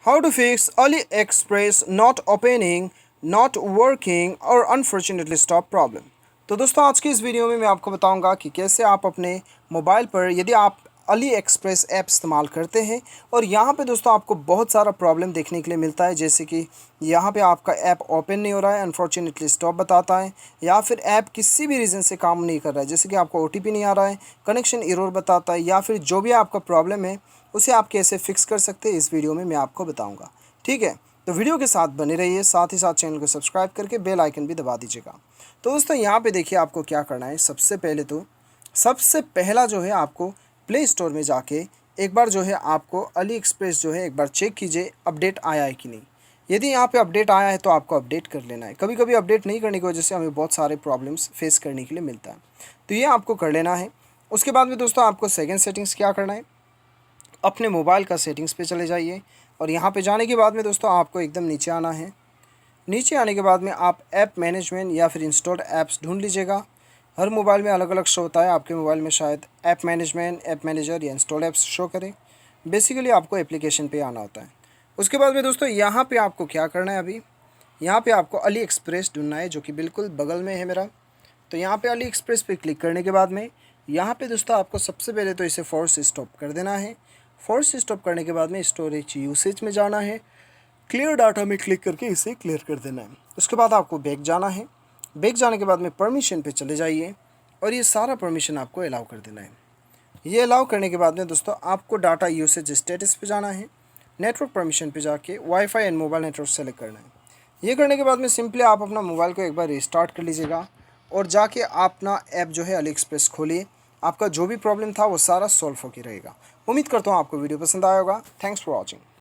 How to fix AliExpress not opening, not working और unfortunately stop problem। तो दोस्तों आज की इस वीडियो में मैं आपको बताऊंगा कि कैसे आप अपने मोबाइल पर यदि आप अली एक्सप्रेस ऐप इस्तेमाल करते हैं और यहाँ पे दोस्तों आपको बहुत सारा प्रॉब्लम देखने के लिए मिलता है, जैसे कि यहाँ पे आपका ऐप ओपन नहीं हो रहा है, अनफॉर्चुनेटली स्टॉप बताता है, या फिर ऐप किसी भी रीज़न से काम नहीं कर रहा है, जैसे कि आपको ओटीपी नहीं आ रहा है, कनेक्शन एरर बताता है, या फिर जो भी आपका प्रॉब्लम है उसे आप कैसे फिक्स कर सकते हैं इस वीडियो में मैं आपको बताऊँगा। ठीक है, तो वीडियो के साथ बने रहिए, साथ ही साथ चैनल को सब्सक्राइब करके बेल आइकन भी दबा दीजिएगा। तो दोस्तों यहाँ पे देखिए आपको क्या करना है। सबसे पहला जो है आपको प्ले स्टोर में जाके एक बार जो है आपको अली एक्सप्रेस जो है एक बार चेक कीजिए अपडेट आया है कि नहीं। यदि यहाँ पे अपडेट आया है तो आपको अपडेट कर लेना है। कभी कभी अपडेट नहीं करने की वजह से हमें बहुत सारे प्रॉब्लम्स फेस करने के लिए मिलता है, तो ये आपको कर लेना है। उसके बाद में दोस्तों आपको सेकेंड सेटिंग्स क्या करना है, अपने मोबाइल का सेटिंग्स पे चले जाइए और यहाँ पे जाने के बाद में दोस्तों आपको एकदम नीचे आना है। नीचे आने के बाद में आप ऐप मैनेजमेंट या फिर इंस्टॉल्ड ऐप्स ढूंढ लीजिएगा। हर मोबाइल में अलग अलग शो होता है, आपके मोबाइल में शायद ऐप मैनेजमेंट, ऐप मैनेजर या इंस्टॉल्ड ऐप्स शो करें। बेसिकली आपको एप्लीकेशन पे आना होता है। उसके बाद में दोस्तों यहाँ पे आपको क्या करना है, अभी यहाँ पे आपको अली एक्सप्रेस ढूंढना है जो कि बिल्कुल बगल में है मेरा। तो यहाँ पे अली एक्सप्रेस पे क्लिक करने के बाद में यहाँ पे दोस्तों आपको सबसे पहले तो इसे फोर्स स्टॉप कर देना है। फोर्स स्टॉप करने के बाद में स्टोरेज यूसेज में जाना है, क्लियर डाटा में क्लिक करके इसे क्लियर कर देना है। उसके बाद आपको बैक जाना है। बैक जाने के बाद में परमिशन पे चले जाइए और ये सारा परमिशन आपको अलाउ कर देना है। ये अलाउ करने के बाद में दोस्तों आपको डाटा यूसेज स्टेटस पे जाना है। नेटवर्क परमिशन पे जाके wifi and mobile network select करना है। ये करने के बाद में सिंपली आप अपना मोबाइल को एक बार रिस्टार्ट कर लीजिएगा और जाके अपना ऐप जो है अली एक्सप्रेस खोलिए। आपका जो भी प्रॉब्लम था वो सारा सॉल्व होकर रहेगा। उम्मीद करता हूँ आपको वीडियो पसंद आया होगा। Thanks for watching.